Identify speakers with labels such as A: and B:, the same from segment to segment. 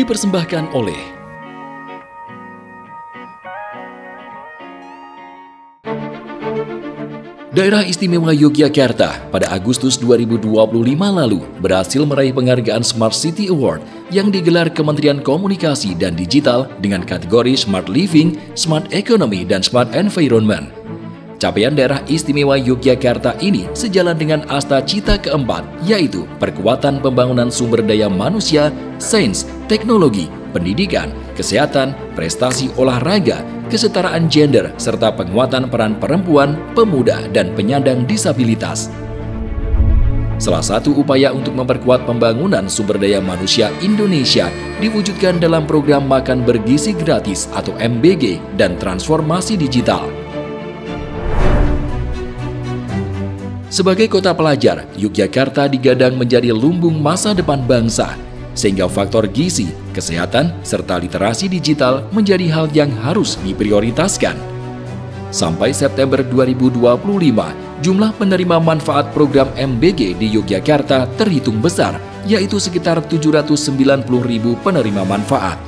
A: dipersembahkan oleh Daerah Istimewa Yogyakarta pada Agustus 2025 lalu berhasil meraih penghargaan Smart City Award yang digelar Kementerian Komunikasi dan Digital dengan kategori Smart Living, Smart Economy, dan Smart Environment. Capaian Daerah Istimewa Yogyakarta ini sejalan dengan asta cita keempat, yaitu perkuatan pembangunan sumber daya manusia, sains, teknologi, pendidikan, kesehatan, prestasi olahraga, kesetaraan gender, serta penguatan peran perempuan, pemuda, dan penyandang disabilitas. Salah satu upaya untuk memperkuat pembangunan sumber daya manusia Indonesia diwujudkan dalam program Makan Bergizi Gratis atau MBG dan transformasi digital. Sebagai kota pelajar, Yogyakarta digadang menjadi lumbung masa depan bangsa, sehingga faktor gizi, kesehatan, serta literasi digital menjadi hal yang harus diprioritaskan. Sampai September 2025, jumlah penerima manfaat program MBG di Yogyakarta terhitung besar, yaitu sekitar 790.000 penerima manfaat.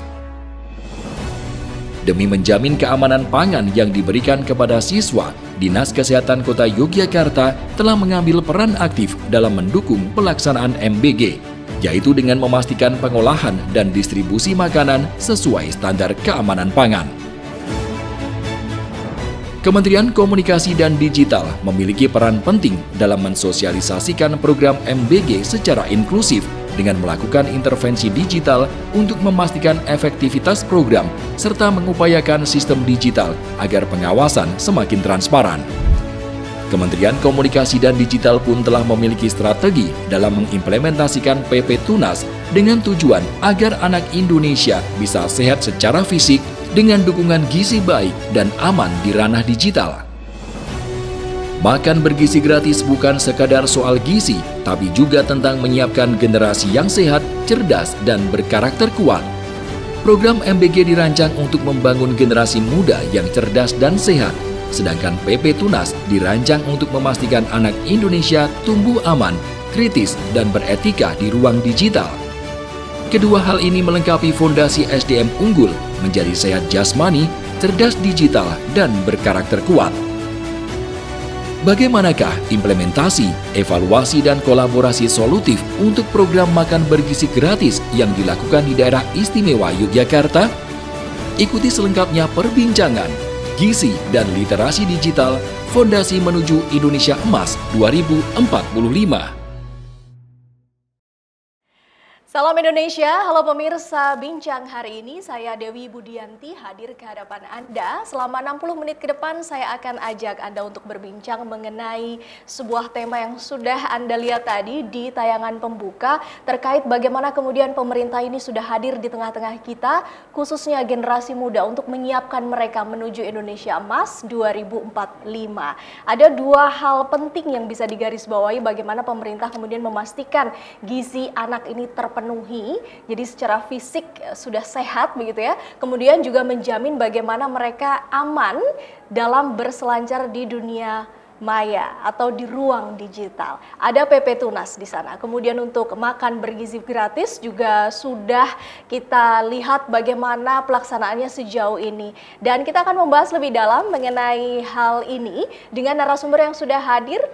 A: Demi menjamin keamanan pangan yang diberikan kepada siswa, Dinas Kesehatan Kota Yogyakarta telah mengambil peran aktif dalam mendukung pelaksanaan MBG, yaitu dengan memastikan pengolahan dan distribusi makanan sesuai standar keamanan pangan. Kementerian Komunikasi dan Digital memiliki peran penting dalam mensosialisasikan program MBG secara inklusif dengan melakukan intervensi digital untuk memastikan efektivitas program serta mengupayakan sistem digital agar pengawasan semakin transparan. Kementerian Komunikasi dan Digital pun telah memiliki strategi dalam mengimplementasikan PP Tunas dengan tujuan agar anak Indonesia bisa sehat secara fisik dengan dukungan gizi baik dan aman di ranah digital. Makan bergizi gratis bukan sekadar soal gizi, tapi juga tentang menyiapkan generasi yang sehat, cerdas, dan berkarakter kuat. Program MBG dirancang untuk membangun generasi muda yang cerdas dan sehat, sedangkan PP Tunas dirancang untuk memastikan anak Indonesia tumbuh aman, kritis, dan beretika di ruang digital. Kedua hal ini melengkapi fondasi SDM unggul menjadi sehat jasmani, cerdas digital, dan berkarakter kuat. Bagaimanakah implementasi, evaluasi, dan kolaborasi solutif untuk program makan bergizi gratis yang dilakukan di Daerah Istimewa Yogyakarta? Ikuti selengkapnya perbincangan Gizi dan Literasi Digital Fondasi Menuju Indonesia Emas 2045.
B: Salam Indonesia, halo pemirsa Bincang hari ini, saya Dewi Budianti hadir ke hadapan Anda. Selama 60 menit ke depan saya akan ajak Anda untuk berbincang mengenai sebuah tema yang sudah Anda lihat tadi di tayangan pembuka terkait bagaimana kemudian pemerintah ini sudah hadir di tengah-tengah kita, khususnya generasi muda untuk menyiapkan mereka menuju Indonesia Emas 2045. Ada dua hal penting yang bisa digarisbawahi bagaimana pemerintah kemudian memastikan gizi anak ini terpenuhi, jadi secara fisik sudah sehat begitu ya. Kemudian juga menjamin bagaimana mereka aman dalam berselancar di dunia maya atau di ruang digital. Ada PP Tunas di sana. Kemudian untuk makan bergizi gratis juga sudah kita lihat bagaimana pelaksanaannya sejauh ini. Dan kita akan membahas lebih dalam mengenai hal ini dengan narasumber yang sudah hadir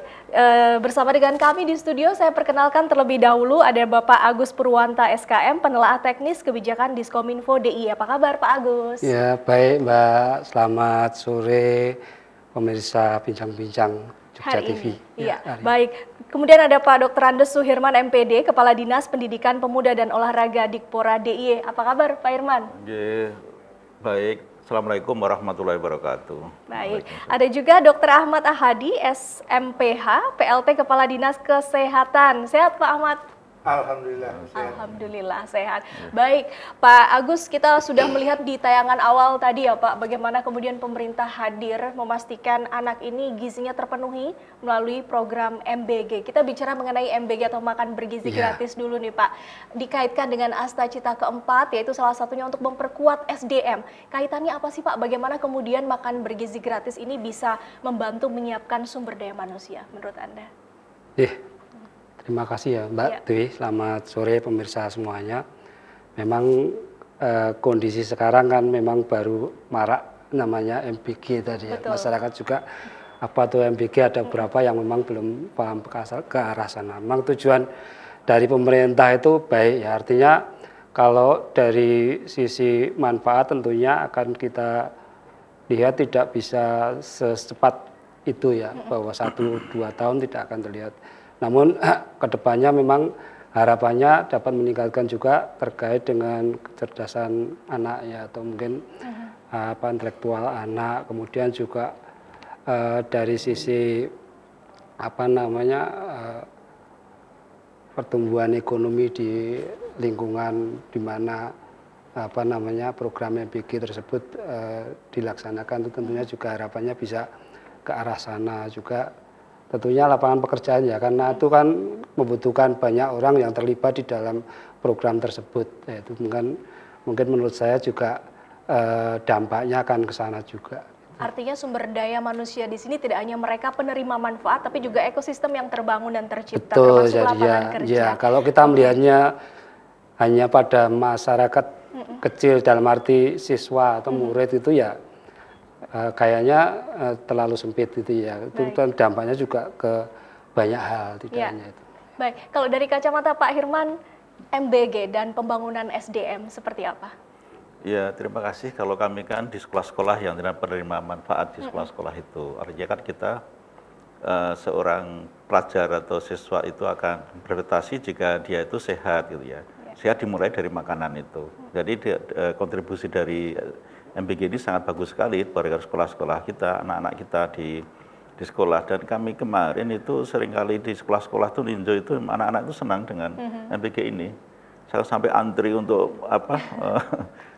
B: bersama dengan kami di studio. Saya perkenalkan terlebih dahulu ada Bapak Agus Purwanta SKM, penelaah teknis kebijakan Diskominfo DI. Apa kabar Pak Agus?
C: Ya, baik Mbak. Selamat sore pemirsa Bincang-Bincang Jogja TV.
B: Iya, baik. Kemudian ada Pak Dr. Andes Suherman MPD, Kepala Dinas Pendidikan Pemuda dan Olahraga Dikpora DIY. Apa kabar Pak Irman?
D: Baik. Assalamualaikum warahmatullahi wabarakatuh.
B: Baik. Ada juga Dr. Ahmad Ahadi, SMPH, PLT Kepala Dinas Kesehatan. Sehat Pak Ahmad?
C: Alhamdulillah.
B: Alhamdulillah sehat. Baik, Pak Agus, kita sudah melihat di tayangan awal tadi ya Pak, bagaimana kemudian pemerintah hadir memastikan anak ini gizinya terpenuhi melalui program MBG. Kita bicara mengenai MBG atau makan bergizi gratis dulu nih Pak. Dikaitkan dengan asta cita keempat, yaitu salah satunya untuk memperkuat SDM. Kaitannya apa sih Pak? Bagaimana kemudian makan bergizi gratis ini bisa membantu menyiapkan sumber daya manusia menurut Anda?
C: Terima kasih ya Mbak Dewi, selamat sore pemirsa semuanya. Memang kondisi sekarang kan memang baru marak namanya MBG tadi ya.
B: Betul.
C: Masyarakat juga apa tuh MBG, ada beberapa yang memang belum paham ke arah sana. Memang tujuan dari pemerintah itu baik ya, artinya kalau dari sisi manfaat tentunya akan kita lihat tidak bisa secepat itu ya, bahwa 1-2 tahun tidak akan terlihat. Namun kedepannya memang harapannya dapat meningkatkan juga terkait dengan kecerdasan anak ya, atau mungkin intelektual anak, kemudian juga dari sisi pertumbuhan ekonomi di lingkungan di mana program MBG tersebut dilaksanakan, itu tentunya juga harapannya bisa ke arah sana juga. Tentunya lapangan pekerjaan ya, karena itu kan membutuhkan banyak orang yang terlibat di dalam program tersebut. Itu mungkin menurut saya juga dampaknya akan ke sana juga.
B: Artinya sumber daya manusia di sini tidak hanya mereka penerima manfaat, tapi juga ekosistem yang terbangun dan tercipta,
C: Betul,
B: termasuk lapangan kerja.
C: Ya, kalau kita melihatnya hanya pada masyarakat kecil dalam arti siswa atau murid itu ya kayaknya terlalu sempit itu ya. Itu kan dampaknya juga ke banyak hal, tidak hanya itu.
B: Baik, kalau dari kacamata Pak Hirman, MBG dan pembangunan SDM seperti apa?
D: Ya, terima kasih. Kalau kami kan di sekolah-sekolah yang tidak penerima manfaat di sekolah-sekolah itu, artinya kan kita seorang pelajar atau siswa itu akan berprestasi jika dia itu sehat gitu ya. Sehat dimulai dari makanan itu. Jadi kontribusi dari MBG ini sangat bagus sekali bagi sekolah-sekolah kita, anak-anak kita di sekolah. Dan kami kemarin itu seringkali di sekolah-sekolah tuh ninjo itu anak-anak itu senang dengan MBG ini. Saya sampai antri untuk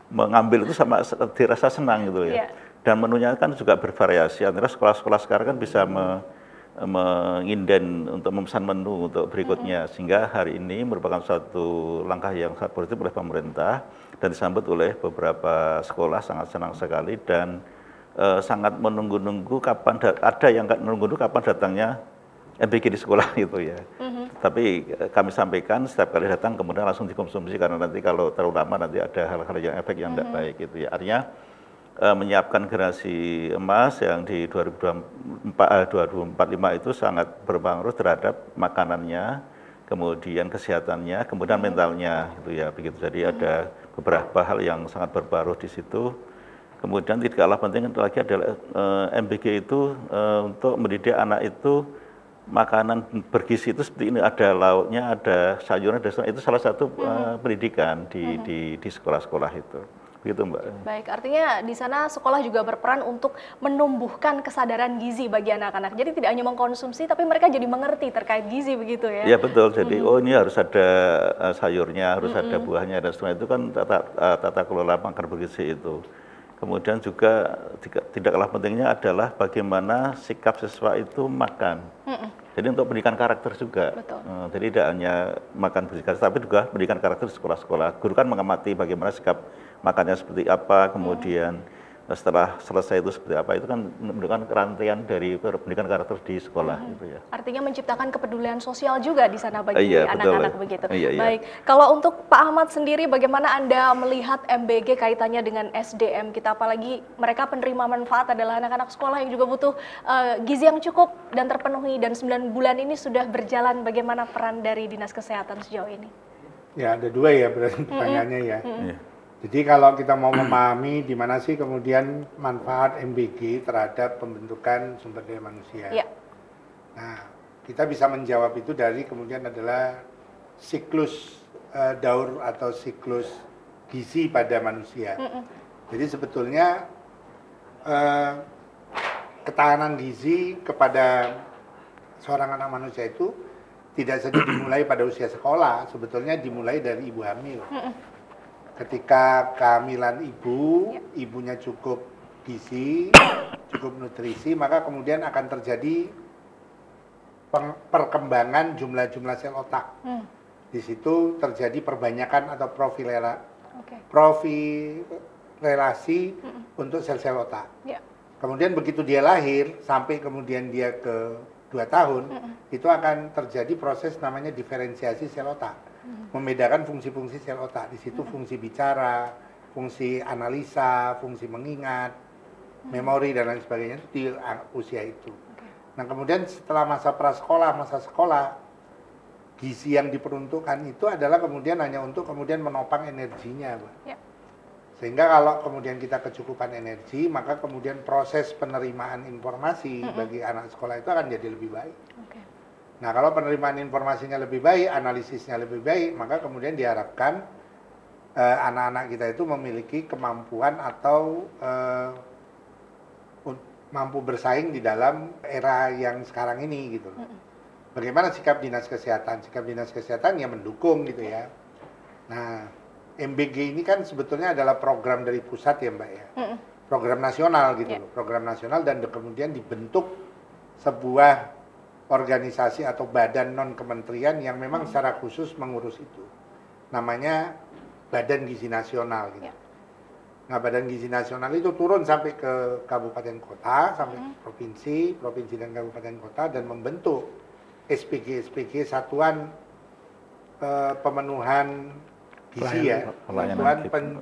D: mengambil itu sama dirasa senang gitu ya. Dan menunya kan juga bervariasi. Antara sekolah-sekolah sekarang kan bisa menginden untuk memesan menu untuk berikutnya, sehingga hari ini merupakan suatu langkah yang sangat positif oleh pemerintah dan disambut oleh beberapa sekolah sangat senang sekali dan sangat menunggu-nunggu kapan ada yang menunggu-nunggu kapan datangnya MBG di sekolah gitu ya. Tapi kami sampaikan setiap kali datang kemudian langsung dikonsumsi, karena nanti kalau terlalu lama nanti ada hal-hal yang efek yang tidak baik gitu ya. Artinya menyiapkan generasi emas yang di 2045 itu sangat berpengaruh terhadap makanannya, kemudian kesehatannya, kemudian mentalnya gitu ya, begitu. Jadi ada beberapa hal yang sangat berpengaruh di situ. Kemudian tidak kalah penting lagi adalah MBG itu untuk mendidik anak itu makanan bergizi itu seperti ini, ada lauknya, ada sayurnya, itu salah satu pendidikan di sekolah-sekolah itu. Begitu Mbak.
B: Baik, artinya di sana sekolah juga berperan untuk menumbuhkan kesadaran gizi bagi anak-anak. Jadi tidak hanya mengkonsumsi, tapi mereka jadi mengerti terkait gizi begitu ya?
D: Iya betul, jadi oh ini harus ada sayurnya, harus ada buahnya, dan setelah itu kan tata kelola makan bergizi itu. Kemudian juga tidak kalah pentingnya adalah bagaimana sikap siswa itu makan. Jadi untuk pendidikan karakter juga. Jadi tidak hanya makan bergizi, tapi juga pendidikan karakter di sekolah-sekolah. Guru kan mengamati bagaimana sikap makannya seperti apa, kemudian setelah selesai itu seperti apa, itu kan menunjukkan rangkaian dari pendidikan karakter di sekolah gitu ya.
B: Artinya menciptakan kepedulian sosial juga di sana bagi anak-anak begitu.
D: Baik,
B: kalau untuk Pak Ahmad sendiri, bagaimana Anda melihat MBG kaitannya dengan SDM kita, apalagi mereka penerima manfaat adalah anak-anak sekolah yang juga butuh gizi yang cukup dan terpenuhi, dan 9 bulan ini sudah berjalan, bagaimana peran dari Dinas Kesehatan sejauh ini?
E: Ya, ada dua ya berarti pertanyaannya ya. Jadi kalau kita mau memahami di mana sih kemudian manfaat MBG terhadap pembentukan sumber daya manusia. Nah, kita bisa menjawab itu dari kemudian adalah siklus daur atau siklus gizi pada manusia. Jadi sebetulnya ketahanan gizi kepada seorang anak manusia itu tidak saja dimulai pada usia sekolah, sebetulnya dimulai dari ibu hamil. Ketika kehamilan ibunya cukup gizi, cukup nutrisi, maka kemudian akan terjadi perkembangan jumlah-jumlah sel otak. Di situ terjadi perbanyakan atau profilasi untuk sel-sel otak. Kemudian begitu dia lahir, sampai kemudian dia ke 2 tahun, itu akan terjadi proses namanya diferensiasi sel otak. Membedakan fungsi-fungsi sel otak. Di situ fungsi bicara, fungsi analisa, fungsi mengingat, memori dan lain sebagainya itu di usia itu. Nah kemudian setelah masa prasekolah, masa sekolah, gizi yang diperuntukkan itu adalah kemudian hanya untuk kemudian menopang energinya, Pak. Ya. Sehingga kalau kemudian kita kecukupan energi, maka kemudian proses penerimaan informasi bagi anak sekolah itu akan jadi lebih baik. Nah kalau penerimaan informasinya lebih baik, analisisnya lebih baik, maka kemudian diharapkan anak-anak kita itu memiliki kemampuan atau mampu bersaing di dalam era yang sekarang ini gitu. Bagaimana sikap dinas kesehatan? Sikap dinas kesehatan ya mendukung gitu ya. Nah, MBG ini kan sebetulnya adalah program dari pusat ya Mbak ya. Program nasional gitu loh. Program nasional dan kemudian dibentuk sebuah organisasi atau badan non kementerian yang memang secara khusus mengurus itu. Namanya Badan Gizi Nasional gitu. Nah, Badan Gizi Nasional itu turun sampai ke kabupaten kota, sampai ke provinsi dan kabupaten kota dan membentuk SPG satuan pemenuhan gizi ya,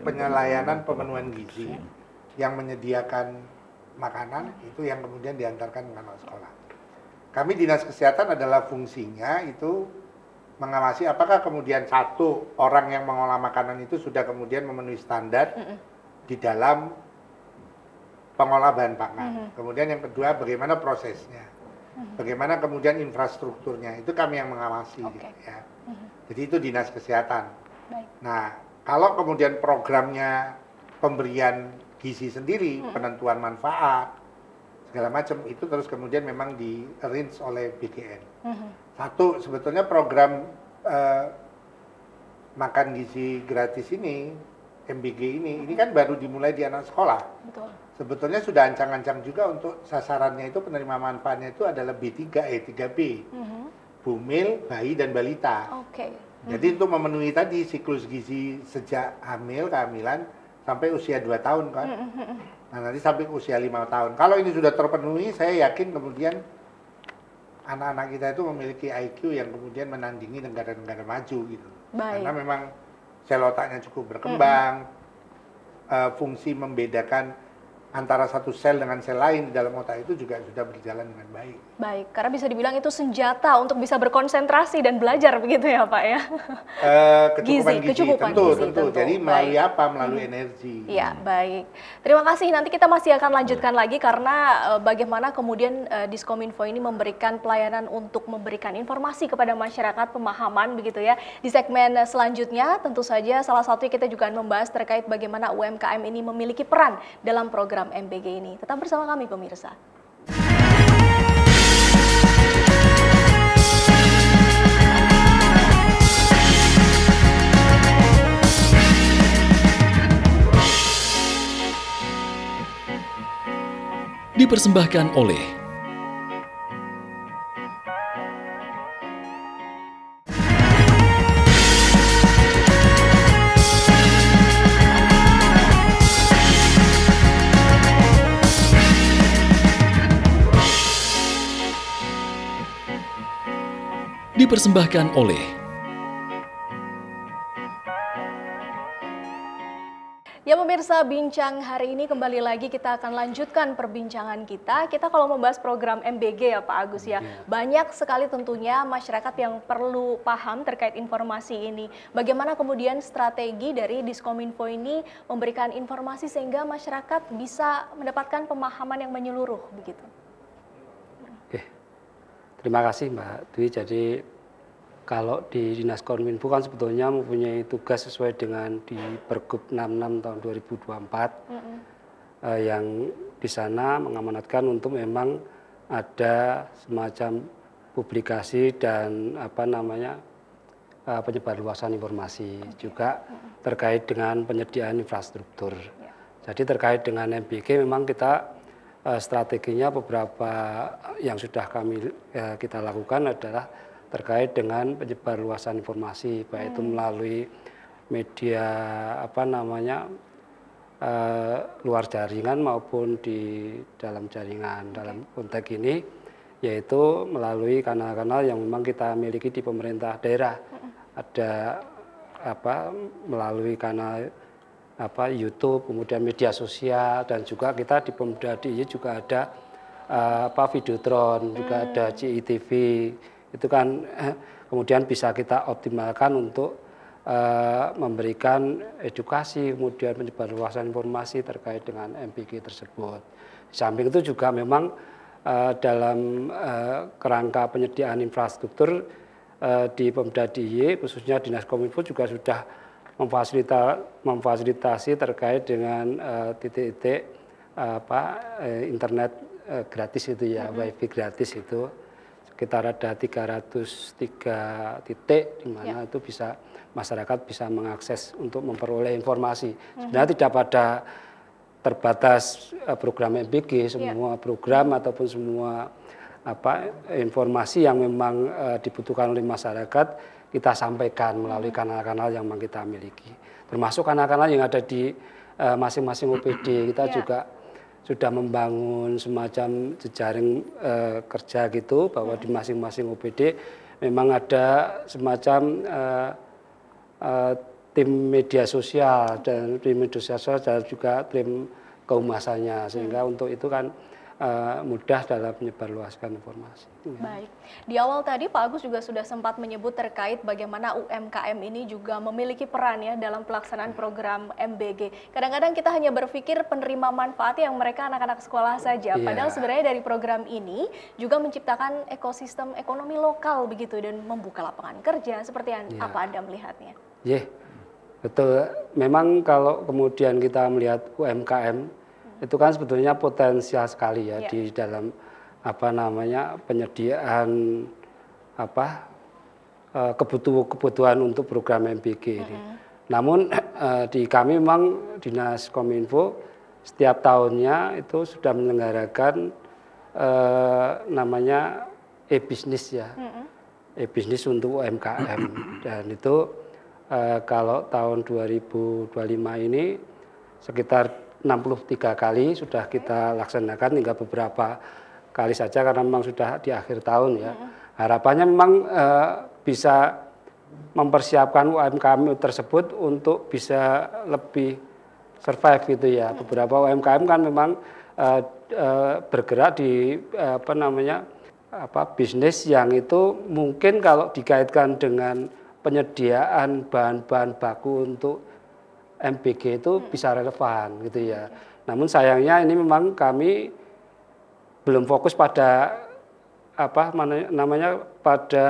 E: penyelayanan pemenuhan gizi yang menyediakan makanan itu yang kemudian diantarkan ke anak sekolah. Kami dinas kesehatan adalah fungsinya itu mengawasi apakah kemudian satu orang yang mengolah makanan itu sudah kemudian memenuhi standar di dalam pengolah bahan pangan. Kemudian yang kedua bagaimana prosesnya. Bagaimana kemudian infrastrukturnya, itu kami yang mengawasi gitu ya. Jadi itu dinas kesehatan. Nah, kalau kemudian programnya pemberian gizi sendiri, penentuan manfaat, segala macam, itu terus kemudian memang di-arrange oleh BGN. Satu, sebetulnya program makan gizi gratis ini, MBG ini kan baru dimulai di anak sekolah. Betul. Sebetulnya sudah ancang-ancang juga untuk sasarannya itu penerima manfaatnya itu adalah B3B. Bumil, bayi dan balita. Jadi untuk memenuhi tadi siklus gizi sejak hamil, kehamilan sampai usia 2 tahun kan. Nah, nanti sampai usia 5 tahun. Kalau ini sudah terpenuhi, saya yakin kemudian anak-anak kita itu memiliki IQ yang kemudian menandingi negara-negara maju gitu. Karena memang sel otaknya cukup berkembang, fungsi membedakan antara satu sel dengan sel lain di dalam otak itu juga sudah berjalan dengan baik.
B: Baik, karena bisa dibilang itu senjata untuk bisa berkonsentrasi dan belajar begitu ya Pak ya?
E: Kecukupan gizi, tentu. Jadi melalui apa? Melalui energi.
B: Iya, baik. Terima kasih, nanti kita masih akan lanjutkan lagi karena bagaimana kemudian Diskominfo ini memberikan pelayanan untuk memberikan informasi kepada masyarakat, pemahaman begitu ya. Di segmen selanjutnya tentu saja salah satunya kita juga akan membahas terkait bagaimana UMKM ini memiliki peran dalam program MBG ini. Tetap bersama kami pemirsa.
A: Dipersembahkan oleh
B: Ya pemirsa, bincang hari ini kembali lagi kita akan lanjutkan perbincangan kita. Kita kalau membahas program MBG ya Pak Agus ya, banyak sekali tentunya masyarakat yang perlu paham terkait informasi ini. Bagaimana kemudian strategi dari Diskominfo ini memberikan informasi sehingga masyarakat bisa mendapatkan pemahaman yang menyeluruh begitu.
C: Oke, terima kasih Mbak Dwi. Jadi kalau di Dinas Kominfo kan sebetulnya mempunyai tugas sesuai dengan di Pergub 66 tahun 2024 yang di sana mengamanatkan untuk memang ada semacam publikasi dan penyebarluasan informasi juga terkait dengan penyediaan infrastruktur. Jadi terkait dengan MBG memang kita strateginya beberapa yang sudah kita lakukan adalah terkait dengan penyebarluasan informasi, baik itu melalui media luar jaringan maupun di dalam jaringan. Dalam konteks ini yaitu melalui kanal-kanal yang memang kita miliki di pemerintah daerah. Ada melalui kanal YouTube, kemudian media sosial, dan juga kita di Pemuda DIY juga ada Videotron, juga ada CITV. Itu kan kemudian bisa kita optimalkan untuk memberikan edukasi, kemudian penyebarluasan informasi terkait dengan MBG tersebut. Di samping itu juga memang dalam kerangka penyediaan infrastruktur di Pemda DIY, khususnya Dinas Kominfo juga sudah memfasilitasi terkait dengan titik-titik internet gratis itu ya, wifi gratis itu sekitar ada 303 titik di mana itu bisa masyarakat bisa mengakses untuk memperoleh informasi. Sebenarnya tidak pada terbatas program MBG, semua program ataupun semua informasi yang memang dibutuhkan oleh masyarakat kita sampaikan melalui kanal-kanal yang memang kita miliki. Termasuk kanal-kanal yang ada di masing-masing OPD, kita juga sudah membangun semacam jejaring kerja gitu, bahwa di masing-masing OPD memang ada semacam tim media sosial dan juga tim kehumasannya, sehingga untuk itu kan mudah dalam menyebarluaskan informasi.
B: Baik, di awal tadi Pak Agus juga sudah sempat menyebut terkait bagaimana UMKM ini juga memiliki peran ya dalam pelaksanaan program MBG. Kadang-kadang kita hanya berpikir penerima manfaat yang mereka anak-anak sekolah saja, padahal sebenarnya dari program ini juga menciptakan ekosistem ekonomi lokal begitu dan membuka lapangan kerja. Seperti apa Anda melihatnya?
C: Betul. Memang kalau kemudian kita melihat UMKM itu kan sebetulnya potensial sekali ya di dalam penyediaan kebutuhan untuk program MBG ini. Namun di kami memang Dinas Kominfo setiap tahunnya itu sudah menyelenggarakan namanya e-bisnis ya, e-bisnis untuk UMKM, dan itu kalau tahun 2025 ini sekitar 63 kali sudah kita laksanakan, tinggal beberapa kali saja karena memang sudah di akhir tahun ya. Harapannya memang bisa mempersiapkan UMKM tersebut untuk bisa lebih survive gitu ya. Beberapa UMKM kan memang bergerak di bisnis yang itu mungkin kalau dikaitkan dengan penyediaan bahan-bahan baku untuk MBG itu bisa relevan gitu ya. Namun sayangnya ini memang kami belum fokus pada pada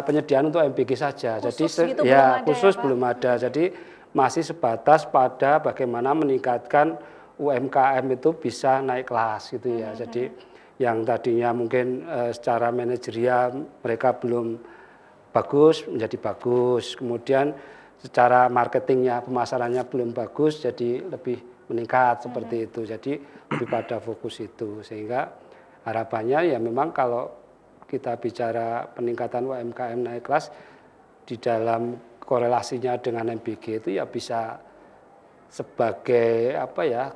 C: penyediaan untuk MBG saja.
B: Khusus
C: Jadi
B: gitu
C: khusus belum ada. Jadi masih sebatas pada bagaimana meningkatkan UMKM itu bisa naik kelas gitu ya. Jadi yang tadinya mungkin secara manajerial mereka belum bagus menjadi bagus, kemudian secara marketingnya, pemasarannya belum bagus, jadi lebih meningkat seperti itu. Jadi lebih pada fokus itu, sehingga harapannya ya memang kalau kita bicara peningkatan UMKM naik kelas di dalam korelasinya dengan MBG itu ya bisa sebagai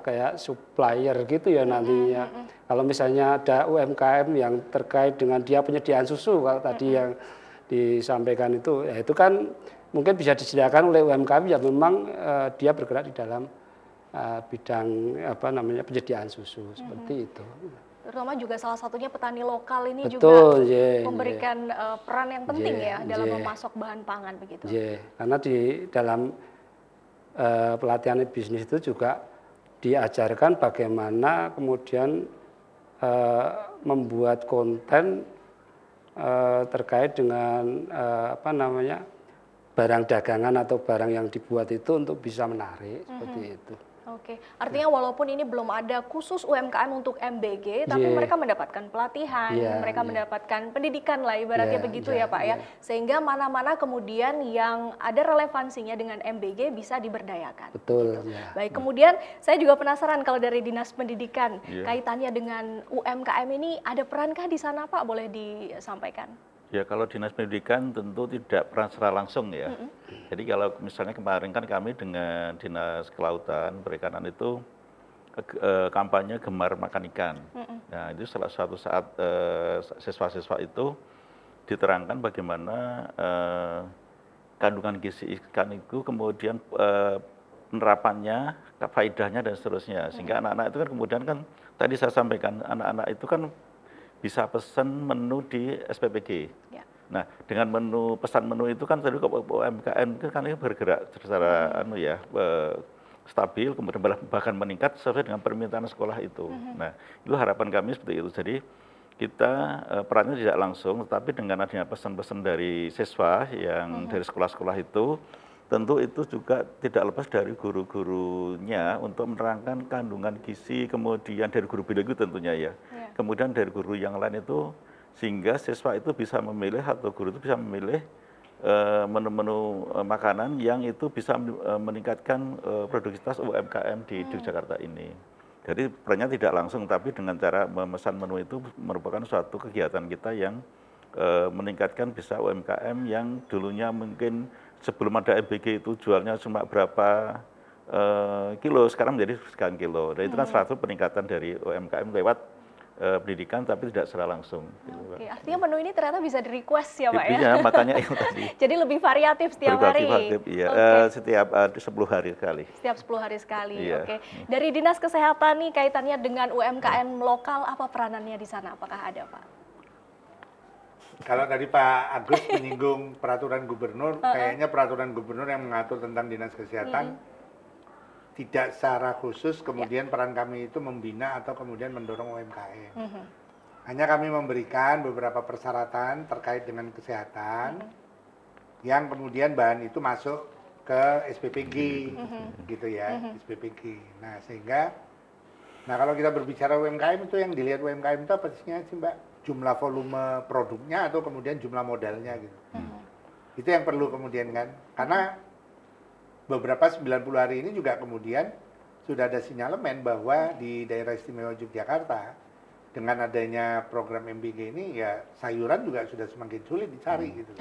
C: kayak supplier gitu ya nantinya. Kalau misalnya ada UMKM yang terkait dengan dia penyediaan susu, kalau tadi yang disampaikan itu, ya itu kan mungkin bisa disediakan oleh UMKM yang memang dia bergerak di dalam bidang penyediaan susu seperti itu.
B: Terutama juga salah satunya petani lokal ini juga memberikan peran yang penting dalam memasok bahan pangan begitu.
C: Karena di dalam pelatihan bisnis itu juga diajarkan bagaimana kemudian membuat konten terkait dengan barang dagangan atau barang yang dibuat itu untuk bisa menarik seperti itu.
B: Oke, artinya walaupun ini belum ada khusus UMKM untuk MBG, tapi mereka mendapatkan pelatihan, mereka mendapatkan pendidikan lah ibaratnya begitu ya Pak ya, sehingga mana-mana kemudian yang ada relevansinya dengan MBG bisa diberdayakan.
C: Betul.
B: Gitu. Baik, kemudian saya juga penasaran kalau dari Dinas Pendidikan kaitannya dengan UMKM ini ada perankah di sana Pak? Boleh disampaikan?
D: Ya, kalau Dinas Pendidikan tentu tidak peran secara langsung ya. Jadi kalau misalnya kemarin kan kami dengan Dinas Kelautan Perikanan itu kampanye Gemar Makan Ikan. Nah, itu salah satu saat siswa-siswa itu diterangkan bagaimana kandungan gizi ikan itu kemudian penerapannya, faedahnya dan seterusnya. Sehingga anak-anak itu kan kemudian kan tadi saya sampaikan anak-anak itu kan bisa pesan menu di SPPG. Ya. Nah, dengan pesan menu itu kan tadi UMKM itu kan bergerak secara stabil, kemudian bahkan meningkat sesuai dengan permintaan sekolah itu. Nah, itu harapan kami seperti itu. Jadi kita perannya tidak langsung, tetapi dengan adanya pesan-pesan dari siswa yang dari sekolah-sekolah itu, tentu itu juga tidak lepas dari guru-gurunya untuk menerangkan kandungan gizi, kemudian dari guru biologi tentunya ya. Kemudian dari guru yang lain itu, sehingga siswa itu bisa memilih atau guru itu bisa memilih menu-menu makanan yang itu bisa meningkatkan produktivitas UMKM di Jakarta ini. Jadi perannya tidak langsung, tapi dengan cara memesan menu itu merupakan suatu kegiatan kita yang meningkatkan bisa UMKM yang dulunya mungkin sebelum ada MBG itu jualnya cuma berapa kilo, sekarang menjadi sekian kilo. Dan itu kan salah satu peningkatan dari UMKM lewat pendidikan, tapi tidak secara langsung.
B: Oke, artinya menu ini ternyata bisa di-request ya Pak ya?
D: Iya, makanya itu tadi.
B: Jadi lebih variatif setiap hari?
D: Iya, setiap 10 hari sekali.
B: Setiap 10 hari sekali,
D: iya.
B: Oke. Dari Dinas Kesehatan nih, kaitannya dengan UMKM lokal, apa peranannya di sana? Apakah ada Pak?
E: Kalau tadi Pak Agus menyinggung peraturan gubernur, kayaknya peraturan gubernur yang mengatur tentang Dinas Kesehatan, tidak secara khusus kemudian peran kami itu membina atau kemudian mendorong UMKM. Hanya kami memberikan beberapa persyaratan terkait dengan kesehatan yang kemudian bahan itu masuk ke SPPG, gitu ya, SPPG. Nah sehingga, kalau kita berbicara UMKM itu yang dilihat UMKM itu apa sih Mbak? Jumlah volume produknya atau kemudian jumlah modalnya gitu. Itu yang perlu kemudian kan, karena beberapa 90 hari ini juga kemudian sudah ada sinyalemen bahwa di daerah istimewa Yogyakarta dengan adanya program MBG ini ya sayuran juga sudah semakin sulit dicari gitu.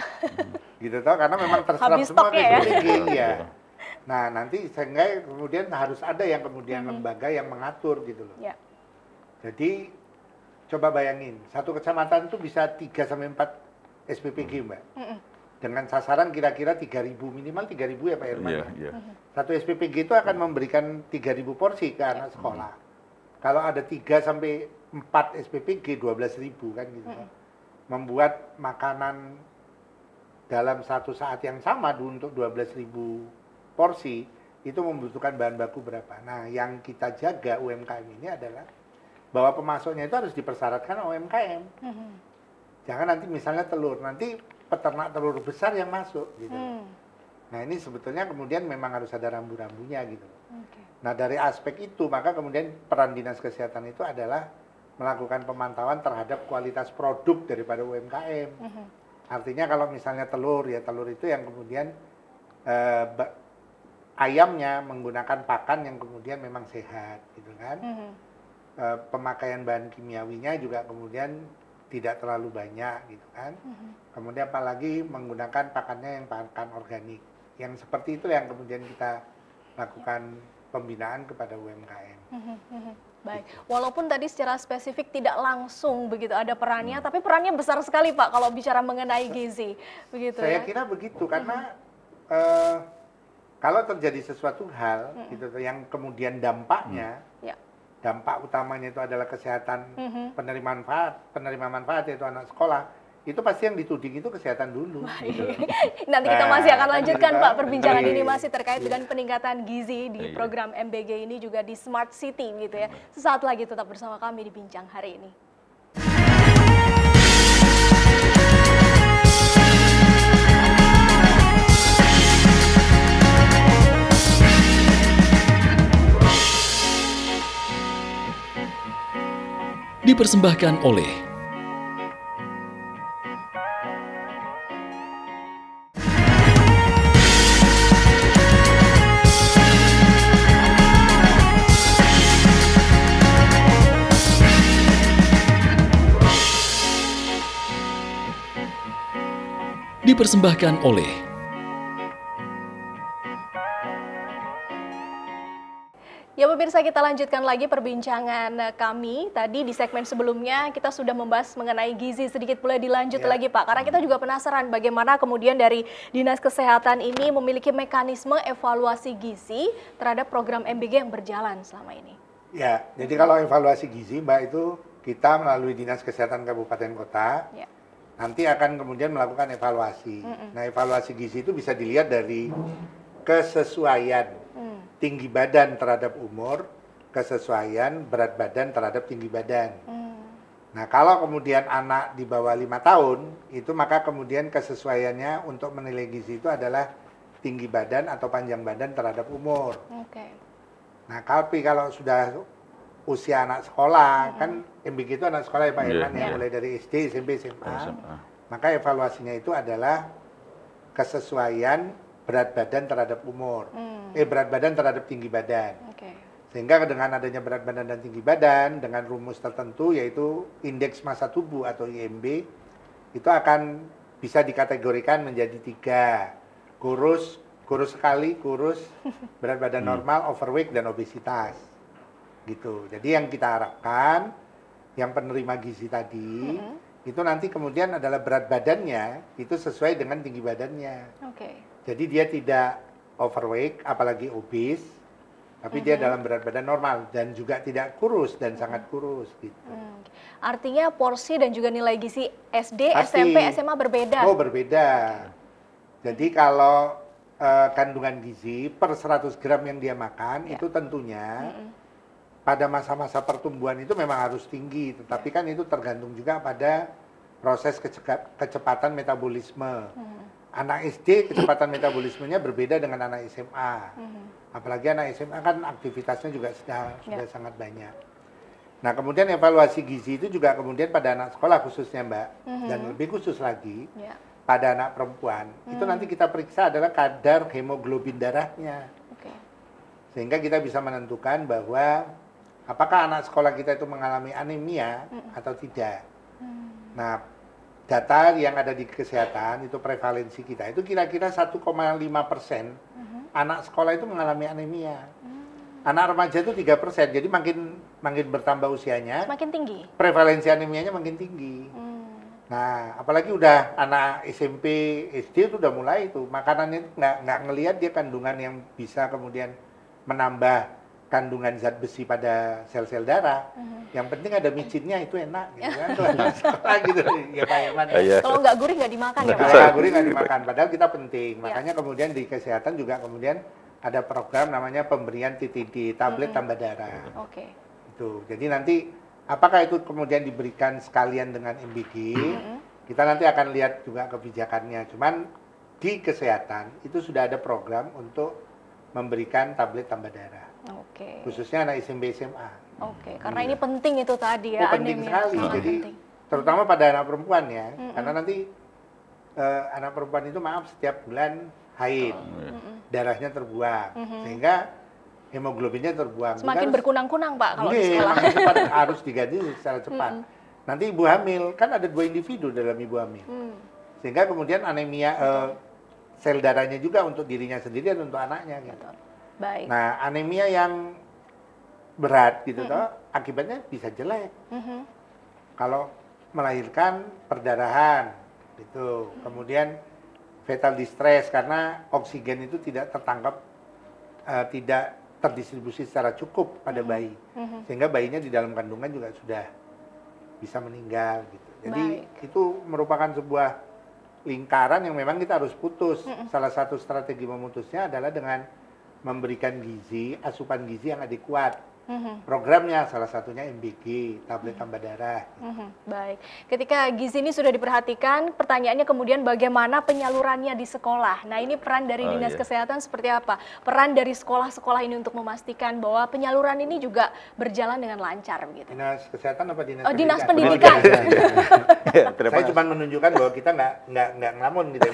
E: Gitu toh, karena memang terserap semua ke SPPG ya. Nah nanti sehingga kemudian harus ada yang kemudian lembaga yang mengatur gitu loh. Jadi coba bayangin, satu kecamatan itu bisa 3-4 SPPG Mbak. Dengan sasaran kira-kira 3.000, minimal 3.000 ya Pak Herman. Satu SPPG itu akan memberikan 3.000 porsi ke anak sekolah. Kalau ada 3-4 SPPG 12.000 kan gitu. Membuat makanan dalam satu saat yang sama untuk 12.000 porsi itu membutuhkan bahan baku berapa. Nah, yang kita jaga UMKM ini adalah bahwa pemasoknya itu harus dipersyaratkan UMKM. Jangan nanti misalnya telur, nanti peternak telur besar yang masuk gitu. Nah ini sebetulnya kemudian memang harus ada rambu-rambunya gitu. Nah dari aspek itu maka kemudian peran Dinas Kesehatan itu adalah melakukan pemantauan terhadap kualitas produk daripada UMKM. Artinya kalau misalnya telur, ya telur itu yang kemudian ayamnya menggunakan pakan yang kemudian memang sehat gitu kan. Pemakaian bahan kimiawinya juga kemudian tidak terlalu banyak gitu kan. Kemudian apalagi menggunakan pakannya yang pakan organik. Yang seperti itu yang kemudian kita lakukan pembinaan kepada UMKM.
B: Baik, walaupun tadi secara spesifik tidak langsung begitu ada perannya, tapi perannya besar sekali Pak kalau bicara mengenai gizi. Begitu
E: Saya kira begitu, karena kalau terjadi sesuatu hal gitu yang kemudian dampaknya dampak utamanya itu adalah kesehatan penerima manfaat yaitu anak sekolah, itu pasti yang dituding itu kesehatan dulu. Gitu.
B: Nanti kita masih akan lanjutkan Pak perbincangan ini masih terkait dengan peningkatan gizi di program MBG ini juga di Smart City gitu ya. Sesaat lagi tetap bersama kami di Bincang hari ini.
A: Dipersembahkan oleh
B: Ya pemirsa, kita lanjutkan lagi perbincangan kami. Tadi di segmen sebelumnya kita sudah membahas mengenai gizi, sedikit boleh dilanjut lagi Pak. Karena kita juga penasaran bagaimana kemudian dari Dinas Kesehatan ini memiliki mekanisme evaluasi gizi terhadap program MBG yang berjalan selama ini. Ya,
E: jadi kalau evaluasi gizi Mbak itu kita melalui Dinas Kesehatan Kabupaten Kota nanti akan kemudian melakukan evaluasi. Nah, evaluasi gizi itu bisa dilihat dari kesesuaian tinggi badan terhadap umur, kesesuaian berat badan terhadap tinggi badan. Nah, kalau kemudian anak di bawah 5 tahun, itu maka kemudian kesesuaiannya untuk menilai gizi itu adalah tinggi badan atau panjang badan terhadap umur. Nah, tapi kalau sudah usia anak sekolah, kan MBG itu anak sekolah ya Pak Irman, ya, mulai dari SD, SMP, SMA, maka evaluasinya itu adalah kesesuaian berat badan terhadap umur, berat badan terhadap tinggi badan. Sehingga dengan adanya berat badan dan tinggi badan, dengan rumus tertentu yaitu indeks massa tubuh atau IMB, itu akan bisa dikategorikan menjadi 3. Kurus sekali, kurus, berat badan normal, overweight, dan obesitas. Gitu. Jadi yang kita harapkan, yang penerima gizi tadi, itu nanti kemudian adalah berat badannya, itu sesuai dengan tinggi badannya. Jadi dia tidak overweight, apalagi obes, tapi dia dalam berat badan normal dan juga tidak kurus dan sangat kurus gitu.
B: Artinya porsi dan juga nilai gizi SD, SMP, SMA berbeda?
E: Oh, berbeda. Jadi kalau kandungan gizi per 100 gram yang dia makan itu tentunya pada masa-masa pertumbuhan itu memang harus tinggi, tetapi kan itu tergantung juga pada proses kecepatan metabolisme. Anak SD kecepatan metabolismenya berbeda dengan anak SMA. Apalagi anak SMA kan aktivitasnya juga sudah sangat banyak. Nah, kemudian evaluasi gizi itu juga kemudian pada anak sekolah khususnya Mbak, dan lebih khusus lagi pada anak perempuan, itu nanti kita periksa adalah kadar hemoglobin darahnya. Sehingga kita bisa menentukan bahwa apakah anak sekolah kita itu mengalami anemia atau tidak. Nah, data yang ada di kesehatan itu prevalensi kita itu kira-kira 1,5% anak sekolah itu mengalami anemia. Anak remaja itu 3%, jadi makin bertambah usianya,
B: makin tinggi.
E: Prevalensi anemianya makin tinggi. Nah, apalagi udah anak SMP, SD itu udah mulai itu makanannya itu nggak ngelihat dia kandungan yang bisa kemudian menambah kandungan zat besi pada sel-sel darah. Yang penting ada micinnya, itu enak gitu kan. Gitu ya Pak Irman.
B: Kalau nggak gurih nggak dimakan ya Pak?
E: Nggak gurih nggak dimakan, padahal kita penting. Makanya kemudian di kesehatan juga kemudian ada program namanya pemberian TTD, tablet tambah darah. Itu. Jadi nanti apakah itu kemudian diberikan sekalian dengan MBG, kita nanti akan lihat juga kebijakannya. Cuman di kesehatan itu sudah ada program untuk memberikan tablet tambah darah. Khususnya anak SMP SMA.
B: Karena ini penting itu tadi ya.
E: Penting sekali. Jadi terutama pada anak perempuan ya, karena nanti anak perempuan itu setiap bulan haid, darahnya terbuang, sehingga hemoglobinnya terbuang.
B: Semakin berkunang-kunang Pak kalau di sekolah.
E: Cepat, harus diganti secara cepat. Nanti ibu hamil, kan ada 2 individu dalam ibu hamil. Sehingga kemudian anemia sel darahnya juga untuk dirinya sendiri dan untuk anaknya gitu. Nah, anemia yang berat gitu toh, akibatnya bisa jelek. Kalau melahirkan perdarahan gitu. Kemudian fetal distress karena oksigen itu tidak tertangkap, tidak terdistribusi secara cukup pada bayi. Sehingga bayinya di dalam kandungan juga sudah bisa meninggal gitu. Jadi itu merupakan sebuah lingkaran yang memang kita harus putus. Salah satu strategi memutusnya adalah dengan memberikan gizi, asupan gizi yang adekuat. Programnya salah satunya MBG, tablet tambah darah.
B: Baik, ketika gizi ini sudah diperhatikan, pertanyaannya kemudian bagaimana penyalurannya di sekolah. Nah, ini peran dari Dinas Kesehatan seperti apa? Peran dari sekolah-sekolah ini untuk memastikan bahwa penyaluran ini juga berjalan dengan lancar begitu.
E: Dinas Kesehatan apa Dinas Pendidikan?
B: Dinas Pendidikan.
E: Saya cuma menunjukkan bahwa kita nggak ngelamun gitu.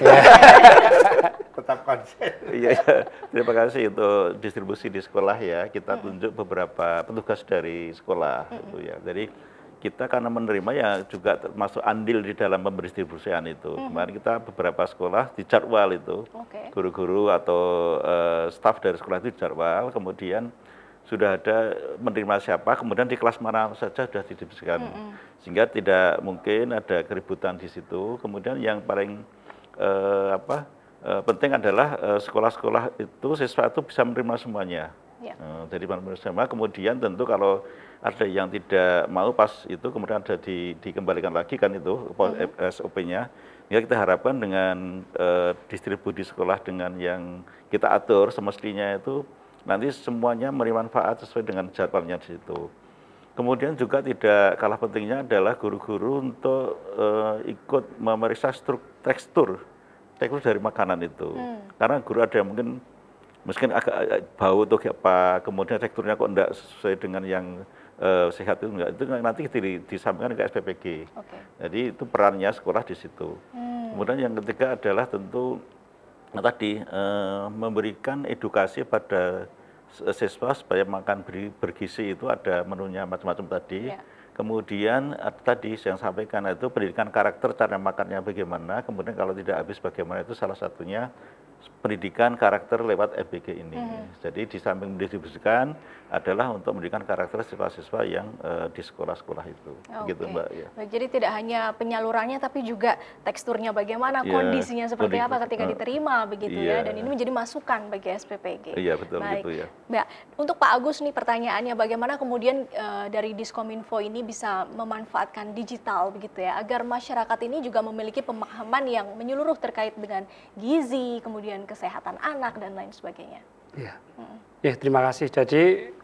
E: Tetap konsen.
D: Terima kasih untuk distribusi di sekolah ya. Kita tunjuk beberapa petugas dari sekolah gitu ya. Jadi kita karena menerima ya juga termasuk andil di dalam pemdistribusian itu. Kemarin kita beberapa sekolah dijadwal itu, guru-guru atau staf dari sekolah itu dijadwal, kemudian sudah ada menerima siapa, kemudian di kelas mana saja sudah didiskusikan. Sehingga tidak mungkin ada keributan di situ. Kemudian yang paling penting adalah sekolah-sekolah itu siswa itu bisa menerima semuanya. Jadi menerima semua, kemudian tentu kalau ada yang tidak mau pas itu kemudian ada dikembalikan lagi kan itu SOP-nya. Ya kita harapkan dengan distribusi sekolah dengan yang kita atur semestinya itu nanti semuanya menerima manfaat sesuai dengan jadwalnya di situ. Kemudian juga tidak kalah pentingnya adalah guru-guru untuk ikut memeriksa tekstur dari makanan itu. Karena guru ada yang mungkin agak bau atau apa, kemudian teksturnya kok enggak sesuai dengan yang sehat itu enggak, itu nanti disampaikan ke SPPG. Jadi itu perannya sekolah di situ. Kemudian yang ketiga adalah tentu tadi memberikan edukasi pada siswa supaya makan bergizi itu ada menunya macam-macam tadi. Kemudian tadi yang sampaikan itu pendidikan karakter, cara makannya bagaimana, kemudian kalau tidak habis bagaimana, itu salah satunya pendidikan karakter lewat MBG ini. Jadi di samping mendistribusikan adalah untuk mendidikan karakter siswa-siswa yang di sekolah-sekolah itu. Begitu Mbak. Ya.
B: Jadi tidak hanya penyalurannya tapi juga teksturnya bagaimana, kondisinya seperti apa ketika diterima begitu ya. Dan ini menjadi masukan bagi SPPG.
D: Iya betul
B: gitu
D: ya.
B: Mbak, untuk Pak Agus nih pertanyaannya, bagaimana kemudian dari Diskominfo ini bisa memanfaatkan digital begitu ya, agar masyarakat ini juga memiliki pemahaman yang menyeluruh terkait dengan gizi, kemudian kesehatan anak dan lain sebagainya.
C: Iya. Ya, terima kasih. Jadi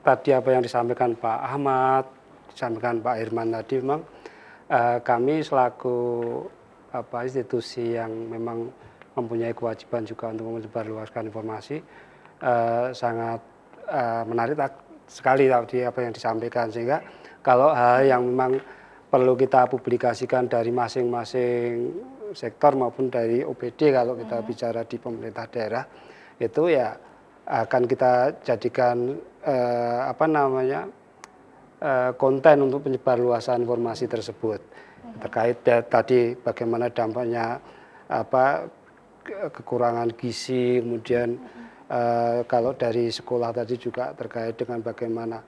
C: tadi apa yang disampaikan Pak Ahmad, disampaikan Pak Irman tadi, memang kami selaku institusi yang memang mempunyai kewajiban juga untuk menyebarluaskan informasi, sangat menarik sekali tadi apa yang disampaikan, sehingga kalau hal yang memang perlu kita publikasikan dari masing-masing sektor maupun dari OPD, kalau kita bicara di pemerintah daerah, itu ya akan kita jadikan konten untuk penyebarluasan informasi tersebut terkait tadi bagaimana dampaknya kekurangan gizi, kemudian kalau dari sekolah tadi juga terkait dengan bagaimana